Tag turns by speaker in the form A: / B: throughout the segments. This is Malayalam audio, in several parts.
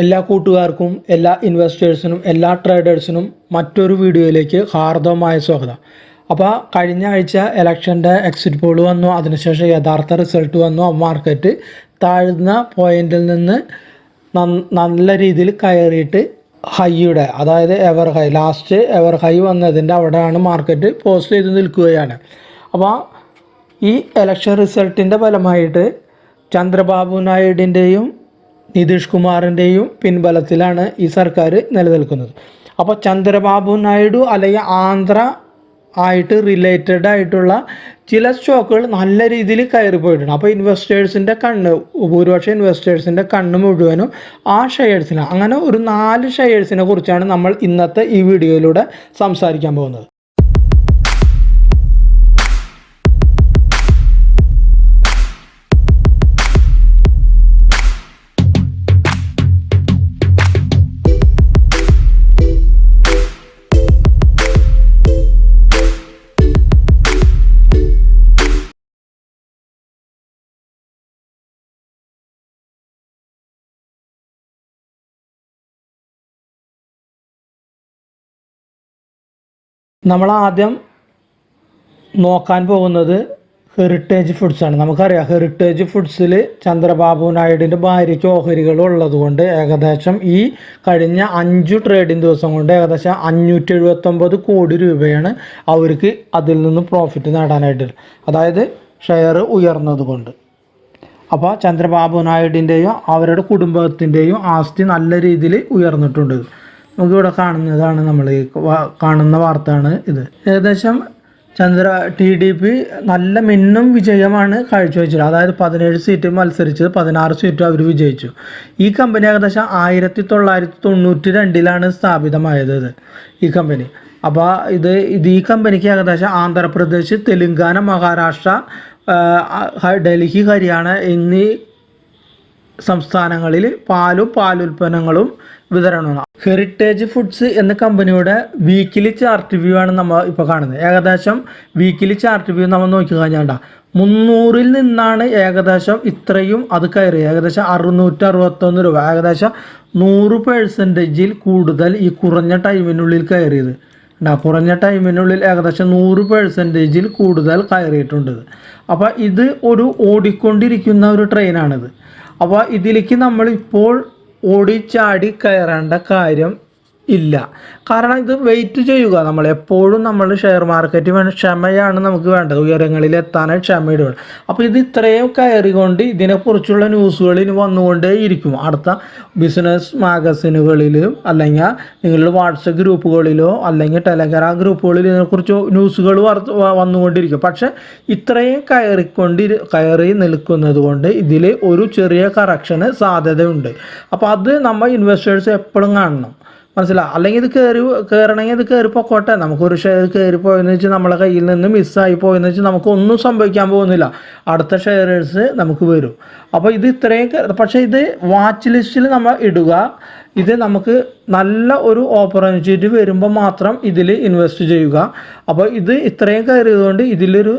A: എല്ലാ കൂട്ടുകാർക്കും എല്ലാ ഇൻവെസ്റ്റേഴ്സിനും എല്ലാ ട്രേഡേഴ്സിനും മറ്റൊരു വീഡിയോയിലേക്ക് ഹാർദവമായ സ്വാഗതം. അപ്പോൾ കഴിഞ്ഞ ആഴ്ച ഇലക്ഷൻ്റെ എക്സിറ്റ് പോൾ വന്നു, അതിനുശേഷം യഥാർത്ഥ റിസൾട്ട് വന്നു. മാർക്കറ്റ് താഴ്ന്ന പോയിന്റിൽ നിന്ന് നല്ല രീതിയിൽ കയറിയിട്ട് ഹൈയുടെ, അതായത് ever high, last ever high വന്നതിൻ്റെ അവിടെയാണ് മാർക്കറ്റ് പോസ്റ്റ് ചെയ്ത് നിൽക്കുകയാണ്. അപ്പോൾ ഈ ഇലക്ഷൻ റിസൾട്ടിൻ്റെ ഫലമായിട്ട് ചന്ദ്രബാബു നായിഡുവിൻ്റെയും നിതീഷ് കുമാറിൻ്റെയും പിൻബലത്തിലാണ് ഈ സർക്കാർ നിലനിൽക്കുന്നത്. അപ്പോൾ ചന്ദ്രബാബു നായിഡു അല്ലെങ്കിൽ ആന്ധ്ര ആയിട്ട് റിലേറ്റഡ് ആയിട്ടുള്ള ചില സ്റ്റോക്കുകൾ നല്ല രീതിയിൽ കയറിപ്പോയിട്ടുണ്ട്. അപ്പോൾ ഇൻവെസ്റ്റേഴ്സിൻ്റെ ഭൂരിപക്ഷം ഇൻവെസ്റ്റേഴ്സിൻ്റെ കണ്ണ് മുഴുവനും ആ ഷെയർസിനാണ്. അങ്ങനെ ഒരു 4 ഷെയർസിനെ കുറിച്ചാണ് നമ്മൾ ഇന്നത്തെ ഈ വീഡിയോയിലൂടെ സംസാരിക്കാൻ പോകുന്നത്. നമ്മൾ ആദ്യം നോക്കാൻ പോകുന്നത് ഹെറിറ്റേജ് ഫുഡ്സാണ്. നമുക്കറിയാം, ഹെറിറ്റേജ് ഫുഡ്സിൽ ചന്ദ്രബാബു നായിഡുവിൻ്റെ ഭാര്യയ്ക്ക് ഓഹരികൾ ഉള്ളതുകൊണ്ട് ഏകദേശം ഈ കഴിഞ്ഞ 5 ട്രേഡിംഗ് ദിവസം കൊണ്ട് ഏകദേശം 579 കോടി രൂപയാണ് അവർക്ക് അതിൽ നിന്ന് പ്രോഫിറ്റ് നേടാനായിട്ട്, അതായത് ഷെയർ ഉയർന്നതുകൊണ്ട്. അപ്പോൾ ചന്ദ്രബാബു നായിഡുവിൻ്റെയും അവരുടെ കുടുംബത്തിൻ്റെയും ആസ്തി നല്ല രീതിയിൽ ഉയർന്നിട്ടുണ്ട്. നമുക്കിവിടെ കാണുന്നതാണ്, നമ്മൾ കാണുന്ന വാർത്തയാണ് ഇത്. ഏകദേശം TDP നല്ല മിന്നും വിജയമാണ് കാഴ്ചവെച്ചത്. അതായത് 17 സീറ്റ് മത്സരിച്ചത് 16 സീറ്റും അവർ വിജയിച്ചു. ഈ കമ്പനി ഏകദേശം 1992 സ്ഥാപിതമായത് ഈ കമ്പനി. അപ്പോൾ ഈ കമ്പനിക്ക് ഏകദേശം ആന്ധ്രാപ്രദേശ്, തെലുങ്കാന, മഹാരാഷ്ട്ര, ഡൽഹി, ഹരിയാന എന്നീ സംസ്ഥാനങ്ങളിൽ പാലുൽപ്പന്നങ്ങളും വിതരണമാണ്. ഹെറിറ്റേജ് ഫുഡ്സ് എന്ന കമ്പനിയുടെ വീക്കിലി ചാർട്ട് വ്യൂ ആണ് നമ്മൾ ഇപ്പോൾ കാണുന്നത്. ഏകദേശം വീക്കിലി ചാർട്ട് വ്യൂ നമ്മൾ നോക്കി കഴിഞ്ഞാൽ 300-ൽ നിന്നാണ് ഏകദേശം ഇത്രയും അത് കയറി. ഏകദേശം 661 രൂപ, ഏകദേശം 100% കൂടുതൽ ഈ കുറഞ്ഞ ടൈമിനുള്ളിൽ കയറിയത്. കുറഞ്ഞ ടൈമിനുള്ളിൽ ഏകദേശം 100% കൂടുതൽ കയറിയിട്ടുണ്ട്. അപ്പോൾ ഇത് ഒരു ഓടിക്കൊണ്ടിരിക്കുന്ന ഒരു ട്രെയിനാണിത്. അപ്പോൾ ഇതിലേക്ക് നമ്മളിപ്പോൾ ഓടിച്ചാടി കയറേണ്ട കാര്യം ഇല്ല. കാരണം ഇത് വെയിറ്റ് ചെയ്യുക. നമ്മൾ എപ്പോഴും ഷെയർ മാർക്കറ്റ് വേണം, ക്ഷമയാണ് നമുക്ക് വേണ്ടത്. ഉയരങ്ങളിൽ എത്താനായി ക്ഷമയുടെ വേണം. അപ്പോൾ ഇത് ഇത്രയും കയറിക്കൊണ്ട് ഇതിനെക്കുറിച്ചുള്ള ന്യൂസുകൾ ഇനി വന്നുകൊണ്ടേ ഇരിക്കും. അടുത്ത ബിസിനസ് മാഗസിനുകളിലും അല്ലെങ്കിൽ നിങ്ങളുടെ വാട്സപ്പ് ഗ്രൂപ്പുകളിലോ അല്ലെങ്കിൽ ടെലഗ്രാം ഗ്രൂപ്പുകളിൽ ഇതിനെക്കുറിച്ച് ന്യൂസുകൾ വന്നുകൊണ്ടിരിക്കും. പക്ഷേ ഇത്രയും കയറി നിൽക്കുന്നത് കൊണ്ട് ഇതിൽ ഒരു ചെറിയ കറക്ഷന് സാധ്യതയുണ്ട്. അപ്പോൾ അത് നമ്മൾ ഇൻവെസ്റ്റേഴ്സ് എപ്പോഴും കാണണം, മനസ്സിലാവും. അല്ലെങ്കിൽ ഇത് കയറണമെങ്കിൽ ഇത് കയറിപ്പോക്കോട്ടെ. നമുക്കൊരു ഷെയർ കയറിപ്പോയെന്ന് വെച്ചാൽ നമ്മളെ കയ്യിൽ നിന്ന് മിസ്സായി പോയെന്ന് വെച്ചാൽ നമുക്കൊന്നും സംഭവിക്കാൻ പോകുന്നില്ല. അടുത്ത ഷെയറേഴ്സ് നമുക്ക് വരും. അപ്പോൾ ഇത് ഇത്രയും, പക്ഷേ ഇത് വാച്ച് ലിസ്റ്റിൽ നമ്മൾ ഇടുക. ഇത് നമുക്ക് നല്ല ഒരു ഓപ്പർച്യൂണിറ്റി വരുമ്പോൾ മാത്രം ഇതിൽ ഇൻവെസ്റ്റ് ചെയ്യുക. അപ്പോൾ ഇത് ഇത്രയും കയറിയതുകൊണ്ട് ഇതിലൊരു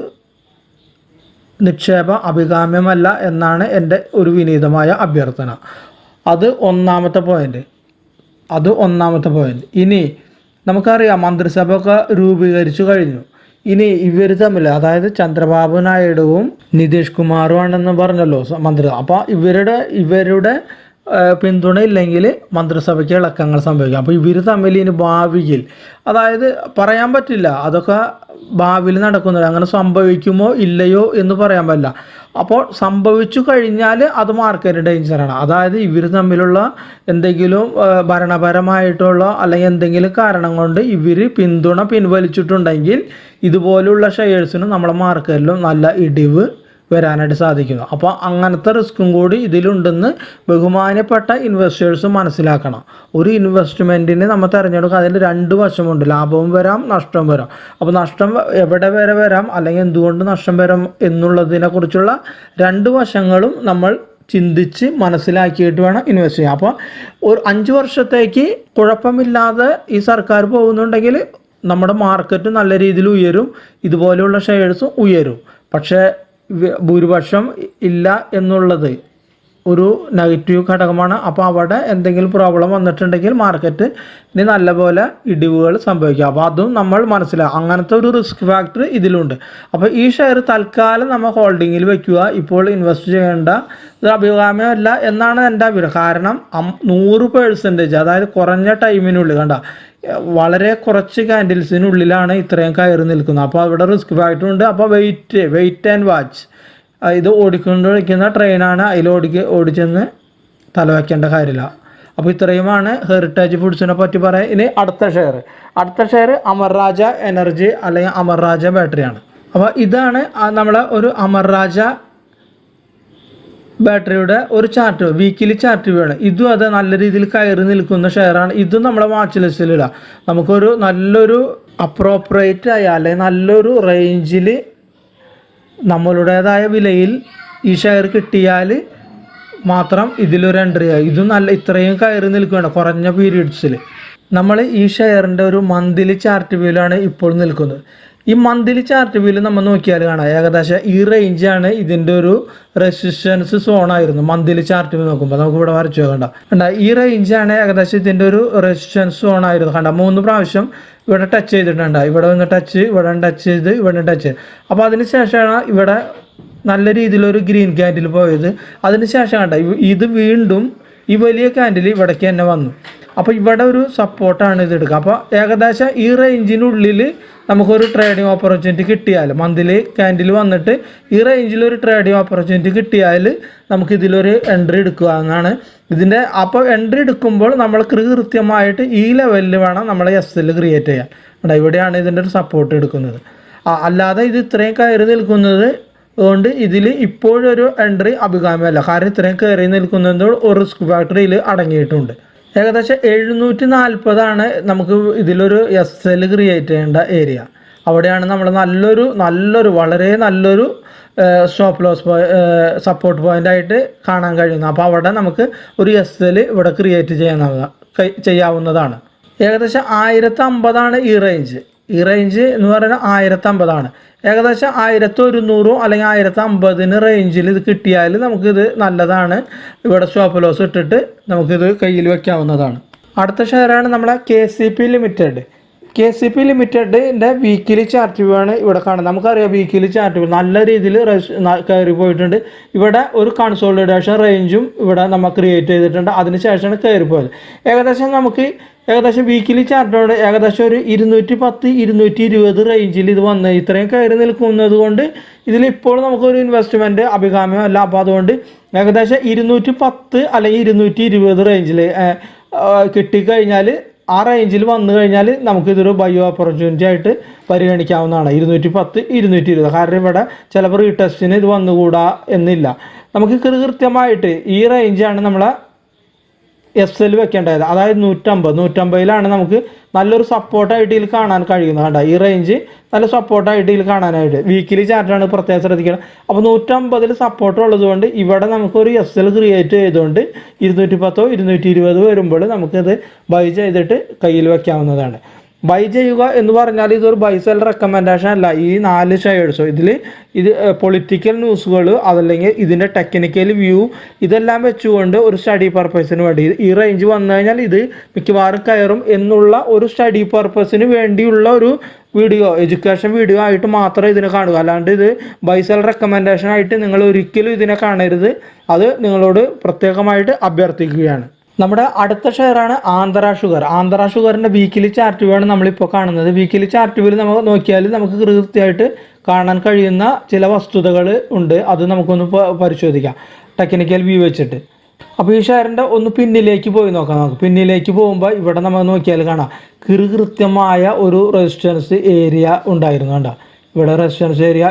A: നിക്ഷേപ അഭികാമ്യമല്ല എന്നാണ് എൻ്റെ ഒരു വിനീതമായ അഭ്യർത്ഥന. അത് ഒന്നാമത്തെ പോയിന്റ്. ഇനി നമുക്കറിയാം, മന്ത്രിസഭ ഒക്കെ രൂപീകരിച്ചു കഴിഞ്ഞു. ഇനി ഇവർ തമ്മിൽ, അതായത് ചന്ദ്രബാബു നായിഡുവും നിതീഷ് കുമാറും ആണെന്ന് പറഞ്ഞല്ലോ മന്ത്രി. അപ്പോൾ ഇവരുടെ പിന്തുണ ഇല്ലെങ്കിൽ മന്ത്രിസഭയ്ക്ക് ഇളക്കങ്ങൾ സംഭവിക്കും. അപ്പോൾ ഇവർ തമ്മിൽ ഇനി ഭാവിയിൽ, അതായത് പറയാൻ പറ്റില്ല, അതൊക്കെ ഭാവിയിൽ നടക്കുന്നില്ല. അങ്ങനെ സംഭവിക്കുമോ ഇല്ലയോ എന്ന് പറയാൻ പറ്റില്ല. അപ്പോൾ സംഭവിച്ചു കഴിഞ്ഞാൽ അത് മാർക്കറ്റ് ഡേഞ്ചറാണ്. അതായത് ഇവർ തമ്മിലുള്ള എന്തെങ്കിലും ഭരണപരമായിട്ടുള്ള അല്ലെങ്കിൽ എന്തെങ്കിലും കാരണം കൊണ്ട് ഇവർ പിന്തുണ പിൻവലിച്ചിട്ടുണ്ടെങ്കിൽ ഇതുപോലുള്ള ഷെയർസിനും നമ്മുടെ മാർക്കറ്റിലും നല്ല ഇടിവ് വരാനായിട്ട് സാധിക്കുന്നു. അപ്പോൾ അങ്ങനത്തെ റിസ്ക്കും കൂടി ഇതിലുണ്ടെന്ന് ബഹുമാനപ്പെട്ട ഇൻവെസ്റ്റേഴ്സ് മനസ്സിലാക്കണം. ഒരു ഇൻവെസ്റ്റ്മെൻറ്റിന് നമ്മൾ തിരഞ്ഞെടുക്കുക, അതിൽ 2 വശമുണ്ട്. ലാഭവും വരാം, നഷ്ടവും വരാം. അപ്പോൾ നഷ്ടം എവിടെ വരെ വരാം, അല്ലെങ്കിൽ എന്തുകൊണ്ട് നഷ്ടം വരാം എന്നുള്ളതിനെക്കുറിച്ചുള്ള 2 വശങ്ങളും നമ്മൾ ചിന്തിച്ച് മനസ്സിലാക്കിയിട്ട് വേണം ഇൻവെസ്റ്റ് ചെയ്യാൻ. അപ്പോൾ ഒരു 5 വർഷത്തേക്ക് കുഴപ്പമില്ലാതെ ഈ സർക്കാർ പോകുന്നുണ്ടെങ്കിൽ നമ്മുടെ മാർക്കറ്റ് നല്ല രീതിയിൽ ഉയരും, ഇതുപോലെയുള്ള ഷെയർസും ഉയരും. പക്ഷേ ഭൂരിപക്ഷം ഇല്ല എന്നുള്ളത് ഒരു നെഗറ്റീവ് ഘടകമാണ്. അപ്പോൾ അവിടെ എന്തെങ്കിലും പ്രോബ്ലം വന്നിട്ടുണ്ടെങ്കിൽ മാർക്കറ്റ് ഇനി നല്ലപോലെ ഇടിവുകൾ സംഭവിക്കാം. അപ്പോൾ അതും നമ്മൾ മനസ്സിലാക്കുക. അങ്ങനത്തെ ഒരു റിസ്ക് ഫാക്ടർ ഇതിലുണ്ട്. അപ്പോൾ ഈ ഷെയർ തൽക്കാലം നമ്മൾ ഹോൾഡിങ്ങിൽ വെക്കുക. ഇപ്പോൾ ഇൻവെസ്റ്റ് ചെയ്യേണ്ട ഒരു അഭികാമ്യമല്ല എന്നാണ് എൻ്റെ അഭിപ്രായം. കാരണം 100%, അതായത് കുറഞ്ഞ ടൈമിനുള്ളിൽ കണ്ട വളരെ കുറച്ച് ക്യാൻഡിൽസിനുള്ളിലാണ് ഇത്രയും കയറി നിൽക്കുന്നത്. അപ്പോൾ അവിടെ റിസ്ക് ഫാക്ടർ ഉണ്ട്. അപ്പോൾ വെയിറ്റ് ആൻഡ് വാച്ച്. ഇത് ഓടിക്കൊണ്ടിരിക്കുന്ന ട്രെയിനാണ്, അതിൽ ഓടിച്ചെന്ന് തലവയ്ക്കേണ്ട കാര്യമില്ല. അപ്പോൾ ഇത്രയുമാണ് ഹെറിറ്റേജ് ഫുഡ്സിനെ പറ്റി പറയാം. ഇനി അടുത്ത ഷെയർ അമർ രാജ എനർജി അല്ലെങ്കിൽ അമർ രാജ ബാറ്ററിയാണ്. അപ്പോൾ ഇതാണ് നമ്മളെ ഒരു അമർ രാജ ബാറ്ററിയുടെ ഒരു ചാർട്ട്, വീക്കിലി ചാർട്ട് വേണം. ഇതും അത് നല്ല രീതിയിൽ കയറി നിൽക്കുന്ന ഷെയറാണ്. ഇതും നമ്മളെ വാച്ച് ലിസ്റ്റിലിടാം. നമുക്കൊരു നല്ലൊരു അപ്രോപ്രിയേറ്റ് ആയ അല്ലെങ്കിൽ നല്ലൊരു റേഞ്ചിൽ നമ്മളുടേതായ വിലയിൽ ഈ ഷെയർ കിട്ടിയാൽ മാത്രം ഇതിലൊരു എൻട്രി ആയി. ഇതും ഇത്രയും കയറി നിൽക്കുകയാണ് കുറഞ്ഞ പീരീഡ്സിൽ. നമ്മൾ ഈ ഷെയറിൻ്റെ ഒരു മന്ത്ലി ചാർട്ട് വ്യൂവിലാണ് ഇപ്പോൾ നിൽക്കുന്നത്. ഈ മന്ത്ലി ചാർട്ട് വ്യൂവിൽ നമ്മൾ നോക്കിയാൽ കാണാം ഏകദേശം ഈ റേഞ്ചാണ് ഇതിൻ്റെ ഒരു റെസിസ്റ്റൻസ് സോണായിരുന്നു. മന്ത്ലി ചാർട്ട് വ്യൂ നോക്കുമ്പോൾ നമുക്ക് ഇവിടെ വരച്ചു കണ്ട ഈ റേഞ്ചാണ് ഏകദേശം ഇതിൻ്റെ ഒരു റെസിസ്റ്റൻസ് സോണായിരുന്നു. കണ്ട 3 പ്രാവശ്യം ഇവിടെ ടച്ച് ചെയ്തിട്ടുണ്ട്. ഇവിടെ ഒന്ന് ടച്ച്, ഇവിടെ ടച്ച് ചെയ്ത്, ഇവിടെ ടച്ച് ചെയ്ത്. അപ്പോൾ അതിന് ശേഷമാണ് ഇവിടെ നല്ല രീതിയിലൊരു ഗ്രീൻ ക്യാൻഡിൽ പോയത്. അതിന് ശേഷം കണ്ട ഇത് വീണ്ടും ഈ വലിയ ക്യാൻഡിൽ ഇവിടേക്ക് തന്നെ വന്നു. അപ്പോൾ ഇവിടെ ഒരു സപ്പോർട്ടാണ് ഇത് എടുക്കുക. അപ്പോൾ ഏകദേശം ഈ റേഞ്ചിനുള്ളിൽ നമുക്കൊരു ട്രേഡിംഗ് ഓപ്പർച്യൂണിറ്റി കിട്ടിയാൽ, മന്ത്ലി ക്യാൻഡിൽ വന്നിട്ട് ഈ റേഞ്ചിലൊരു ട്രേഡിംഗ് ഓപ്പർച്യൂണിറ്റി കിട്ടിയാൽ നമുക്കിതിലൊരു എൻട്രി എടുക്കുക എന്നാണ് ഇതിൻ്റെ. അപ്പോൾ എൻട്രി എടുക്കുമ്പോൾ നമ്മൾ കൃത്യമായിട്ട് ഈ ലെവലിൽ വേണം നമ്മൾ എസ് ക്രിയേറ്റ് ചെയ്യാൻ. ഇവിടെയാണ് ഇതിൻ്റെ ഒരു സപ്പോർട്ട് എടുക്കുന്നത്. അല്ലാതെ ഇത് ഇത്രയും കയറി നിൽക്കുന്നത് അതുകൊണ്ട് ഇതിൽ ഇപ്പോഴൊരു എൻട്രി അഭികാമ്യമല്ല. കാരണം ഇത്രയും കയറി നിൽക്കുന്നത് ഒരു റിസ്ക് ഫാക്ടറിയിൽ അടങ്ങിയിട്ടുണ്ട്. ഏകദേശം 740 നമുക്ക് ഇതിലൊരു എസ് ക്രിയേറ്റ് ചെയ്യേണ്ട ഏരിയ. അവിടെയാണ് നമ്മൾ വളരെ നല്ലൊരു സ്റ്റോപ്പ് ലോസ് സപ്പോർട്ട് പോയിന്റ് ആയിട്ട് കാണാൻ കഴിയുന്നത്. അപ്പോൾ അവിടെ നമുക്ക് ഒരു എസ് ഇവിടെ ക്രിയേറ്റ് ചെയ്യാവുന്നതാണ്. ഏകദേശം 1050 ഈ റേഞ്ച് എന്ന് പറയുന്നത് 1050. ഏകദേശം 1100 അല്ലെങ്കിൽ 1050 റേഞ്ചിൽ ഇത് കിട്ടിയാൽ നമുക്കിത് നല്ലതാണ്. ഇവിടെ സ്റ്റോപ്പ് ലോസ് ഇട്ടിട്ട് നമുക്കിത് കയ്യിൽ വെക്കാവുന്നതാണ്. അടുത്ത ഷെയറാണ് നമ്മളെ KCP ലിമിറ്റഡ്. KCP ലിമിറ്റഡിൻ്റെ വീക്കിലി ചാർട്ട് വ്യൂ ആണ് ഇവിടെ കാണുന്നത്. നമുക്കറിയാം വീക്കിലി ചാർട്ട് വ്യൂ നല്ല രീതിയിൽ കയറി പോയിട്ടുണ്ട്. ഇവിടെ ഒരു കൺസോളിഡേഷൻ റേഞ്ചും ഇവിടെ നമ്മൾ ക്രിയേറ്റ് ചെയ്തിട്ടുണ്ട്. അതിനുശേഷമാണ് കയറിപ്പോയത്. ഏകദേശം വീക്കിലി ചാർട്ടോട് ഏകദേശം ഒരു 210-220 റേഞ്ചിൽ ഇത് വന്ന് ഇത്രയും കയറി നിൽക്കുന്നത് കൊണ്ട് ഇതിലിപ്പോൾ നമുക്കൊരു ഇൻവെസ്റ്റ്മെൻറ്റ് അഭികാമ്യമല്ല. അപ്പോൾ അതുകൊണ്ട് ഏകദേശം 210 അല്ലെങ്കിൽ 220 റേഞ്ചിൽ കിട്ടിക്കഴിഞ്ഞാൽ, ആ റേഞ്ചിൽ വന്നു കഴിഞ്ഞാൽ നമുക്കിതൊരു ബയോ ഓപ്പർച്യൂണിറ്റി ആയിട്ട് പരിഗണിക്കാവുന്നതാണ്. 210-220. കാരണം ഇവിടെ ചിലപ്പോൾ റീടെസ്റ്റിന് ഇത് വന്നുകൂടാ എന്നില്ല. നമുക്ക് കൃത്യമായിട്ട് ഈ റേഞ്ചാണ് നമ്മളെ എസ് വെക്കേണ്ടത്. അതായത് 150 നമുക്ക് നല്ലൊരു സപ്പോർട്ടായിട്ട് ഇതിൽ കാണാൻ കഴിയുന്നത്. കണ്ട ഈ റേഞ്ച് നല്ല സപ്പോർട്ടായിട്ട് ഇതിൽ കാണാനായിട്ട് വീക്കിലി ചാർട്ടാണ് പ്രത്യേകം ശ്രദ്ധിക്കണം. അപ്പോൾ 150 സപ്പോർട്ട് ഉള്ളത് കൊണ്ട് ഇവിടെ നമുക്കൊരു എസ് ക്രിയേറ്റ് ചെയ്തുകൊണ്ട് 210-220 വരുമ്പോൾ നമുക്കിത് ബൈ ചെയ്തിട്ട് കയ്യിൽ വെക്കാവുന്നതാണ്. ബൈ ചെയ്യുക എന്ന് പറഞ്ഞാൽ ഇതൊരു ബൈ സെൽ റെക്കമെൻഡേഷൻ അല്ല. ഈ 4 ഷെയർസോ ഇത് പൊളിറ്റിക്കൽ ന്യൂസുകൾ, അതല്ലെങ്കിൽ ഇതിൻ്റെ ടെക്നിക്കൽ വ്യൂ, ഇതെല്ലാം വെച്ചുകൊണ്ട് ഒരു സ്റ്റഡി പർപ്പസിന് വേണ്ടി ഈ റേഞ്ച് വന്നു കഴിഞ്ഞാൽ ഇത് മിക്കവാറും കയറും എന്നുള്ള ഒരു സ്റ്റഡി പർപ്പസിന് വേണ്ടിയുള്ള ഒരു എഡ്യൂക്കേഷൻ വീഡിയോ ആയിട്ട് മാത്രമേ ഇതിനെ കാണുക. അല്ലാണ്ട് ഇത് ബൈ സെൽ റെക്കമെൻഡേഷൻ ആയിട്ട് നിങ്ങൾ ഒരിക്കലും ഇതിനെ കാണരുത്. അത് നിങ്ങളോട് പ്രത്യേകമായിട്ട് അഭ്യർത്ഥിക്കുകയാണ്. നമ്മുടെ അടുത്ത ഷെയറാണ് ആന്ധ്ര ഷുഗറിൻ്റെ വീക്കിലി ചാർട്ട് വ്യൂ ആണ് നമ്മളിപ്പോൾ കാണുന്നത്. വീക്കിലി ചാർട്ട് വ്യൂവിൽ നമ്മൾ നോക്കിയാൽ നമുക്ക് കൃത്യമായിട്ട് കാണാൻ കഴിയുന്ന ചില വസ്തുതകൾ ഉണ്ട്. അത് നമുക്കൊന്ന് പരിശോധിക്കാം ടെക്നിക്കൽ വ്യൂ വെച്ചിട്ട്. അപ്പോൾ ഈ ഷെയറിൻ്റെ ഒന്ന് പിന്നിലേക്ക് പോയി നോക്കാം. നമുക്ക് പിന്നിലേക്ക് പോകുമ്പോൾ ഇവിടെ നമ്മൾ നോക്കിയാൽ കാണാം കൃത്യമായ ഒരു റെസിസ്റ്റൻസ് ഏരിയ ഉണ്ടായിരുന്നു. കണ്ട ഇവിടെ റെസിസ്റ്റൻസ് ഏരിയ,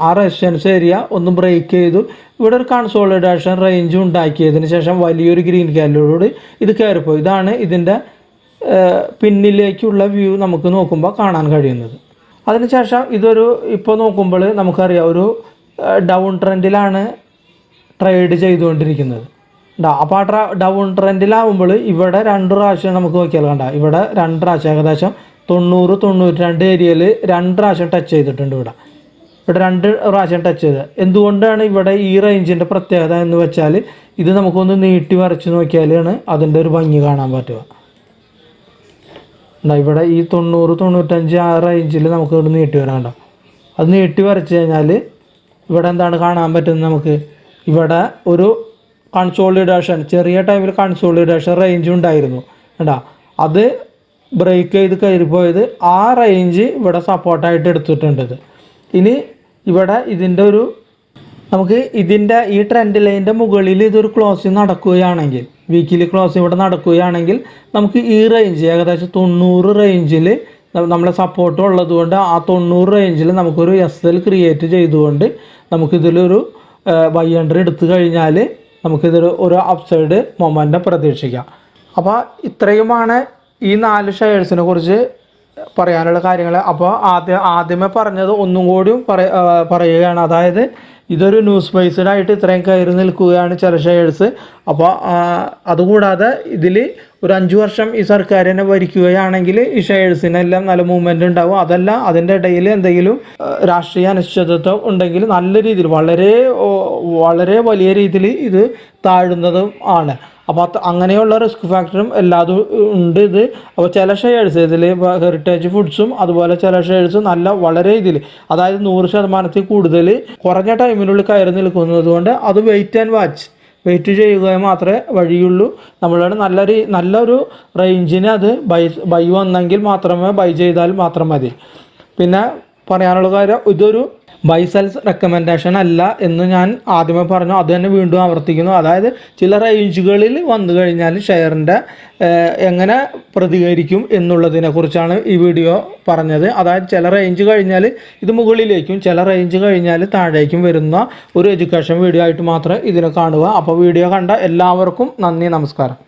A: ആ റെസിസ്റ്റൻസ് ഏരിയ ഒന്ന് ബ്രേക്ക് ചെയ്തു. ഇവിടെ ഒരു കൺസോളിഡേഷൻ റേഞ്ച് ഉണ്ടാക്കിയതിന് ശേഷം വലിയൊരു ഗ്രീൻ ക്യാൻഡിലോട് ഇത് കയറിപ്പോയി. ഇതാണ് ഇതിൻ്റെ പിന്നിലേക്കുള്ള വ്യൂ നമുക്ക് നോക്കുമ്പോൾ കാണാൻ കഴിയുന്നത്. അതിനുശേഷം ഇപ്പോൾ നോക്കുമ്പോൾ നമുക്കറിയാം ഒരു ഡൗൺ ട്രെൻഡിലാണ് ട്രേഡ് ചെയ്തുകൊണ്ടിരിക്കുന്നത്. അപ്പോൾ ആ ഡൗൺ ട്രെൻഡിലാവുമ്പോൾ ഇവിടെ 2 പ്രാവശ്യം നമുക്ക് നോക്കിയാൽ കണ്ട ഇവിടെ 2 പ്രാവശ്യം ഏകദേശം 90-92 ഏരിയയിൽ 2 പ്രാവശ്യം ടച്ച് ചെയ്തിട്ടുണ്ട്. ഇവിടെ ഇവിടെ 2 പ്രാവശ്യം ടച്ച് ചെയ്ത്. എന്തുകൊണ്ടാണ് ഇവിടെ ഈ റേഞ്ചിൻ്റെ പ്രത്യേകത എന്ന് വെച്ചാൽ ഇത് നമുക്കൊന്ന് നീട്ടി വരച്ച് നോക്കിയാലാണ് അതിൻ്റെ ഒരു ഭംഗി കാണാൻ പറ്റുക. ഇവിടെ ഈ 90, 95 ആ റേഞ്ചിൽ നമുക്ക് ഇവിടെ നീട്ടി വരാണ്ട. അത് നീട്ടി വരച്ച് കഴിഞ്ഞാൽ ഇവിടെ എന്താണ് കാണാൻ പറ്റുന്നത് നമുക്ക്? ഇവിടെ ഒരു കൺസോളിഡേഷൻ, ചെറിയ ടൈമിൽ കൺസോളിഡേഷൻ റേഞ്ച് ഉണ്ടായിരുന്നു കേട്ടോ. അത് ബ്രേക്ക് ചെയ്ത് കയറിപ്പോയത് ആ റേഞ്ച് ഇവിടെ സപ്പോർട്ടായിട്ട് എടുത്തിട്ടുണ്ട്. ഇനി ഇവിടെ ഇതിൻ്റെ ഒരു നമുക്ക് ഇതിൻ്റെ ഈ ട്രെൻഡ് ലൈനിൻ്റെ മുകളിൽ ഇതൊരു ക്ലോസിങ് നടക്കുകയാണെങ്കിൽ, വീക്കിലി ക്ലോസ് ഇവിടെ നടക്കുകയാണെങ്കിൽ നമുക്ക് ഈ റേഞ്ച് ഏകദേശം 90 റേഞ്ചിൽ നമ്മളെ സപ്പോർട്ട് ഉള്ളതുകൊണ്ട് ആ 90 റേഞ്ചിൽ നമുക്കൊരു SL ക്രിയേറ്റ് ചെയ്തുകൊണ്ട് നമുക്കിതിലൊരു ബൈ എൻട്രി എടുത്തു കഴിഞ്ഞാൽ നമുക്കിതൊരു അപ്സൈഡ് മൊമെൻ്റം പ്രതീക്ഷിക്കാം. അപ്പോൾ ഇത്രയുമാണ് ഈ 4 ഷെയർസിനെ കുറിച്ച് പറയാനുള്ള കാര്യങ്ങൾ. അപ്പോൾ ആദ്യമേ പറഞ്ഞത് ഒന്നും കൂടി പറയുകയാണ്. അതായത് ഇതൊരു ന്യൂസ് ബേസ്ഡ് ആയിട്ട് ഇത്രയും കയറി നിൽക്കുകയാണ് ചില ഷെയർസ്. അപ്പോൾ അതുകൂടാതെ ഇതിൽ ഒരു 5 വർഷം ഈ സർക്കാരിനെ ഭരിക്കുകയാണെങ്കിൽ ഈ ഷെയർസിനെല്ലാം നല്ല മൂവ്മെൻറ്റ് ഉണ്ടാവും. അതല്ല അതിൻ്റെ ഇടയിൽ എന്തെങ്കിലും രാഷ്ട്രീയ അനിശ്ചിതത്വം ഉണ്ടെങ്കിൽ നല്ല രീതിയിൽ വളരെ വലിയ രീതിയിൽ ഇത് താഴുന്നതും ആണ്. അപ്പോൾ അങ്ങനെയുള്ള റിസ്ക് ഫാക്ടറും എല്ലാതും ഉണ്ട് ഇത്. അപ്പോൾ ചില ഷെയർസ് ഇതിൽ ഹെറിറ്റേജ് ഫുഡ്സും അതുപോലെ ചില ഷെയർസ് വളരെ ഇതിൽ, അതായത് 100% കൂടുതൽ കുറഞ്ഞ ടൈമിനുള്ളിൽ കയറി നിൽക്കുന്നത് കൊണ്ട് അത് വെയിറ്റ് ആൻഡ് വാച്ച്, വെയിറ്റ് ചെയ്യുക മാത്രമേ വഴിയുള്ളൂ. നമ്മളുടെ നല്ലൊരു റേഞ്ചിന് അത് ബൈ വന്നെങ്കിൽ മാത്രമേ ബൈ ചെയ്താൽ മാത്രം മതി. പിന്നെ പറയാനുള്ള കാര്യം, ഇതൊരു ബൈ സെൽസ് റെക്കമെൻഡേഷൻ അല്ല എന്ന് ഞാൻ ആദ്യമേ പറഞ്ഞു. അത് തന്നെ വീണ്ടും ആവർത്തിക്കുന്നു. അതായത് ചില റേഞ്ചുകളിൽ വന്നു കഴിഞ്ഞാൽ ഷെയറിൻ്റെ എങ്ങനെ പ്രതികരിക്കും എന്നുള്ളതിനെ കുറിച്ചാണ് ഈ വീഡിയോ പറഞ്ഞത്. അതായത് ചില റേഞ്ച് കഴിഞ്ഞാൽ ഇത് മുകളിലേക്കും ചില റേഞ്ച് കഴിഞ്ഞാൽ താഴേക്കും വരുന്ന ഒരു എഡ്യൂക്കേഷൻ വീഡിയോ ആയിട്ട് മാത്രമേ ഇതിനെ കാണുക. അപ്പോൾ വീഡിയോ കണ്ട എല്ലാവർക്കും നന്ദി, നമസ്കാരം.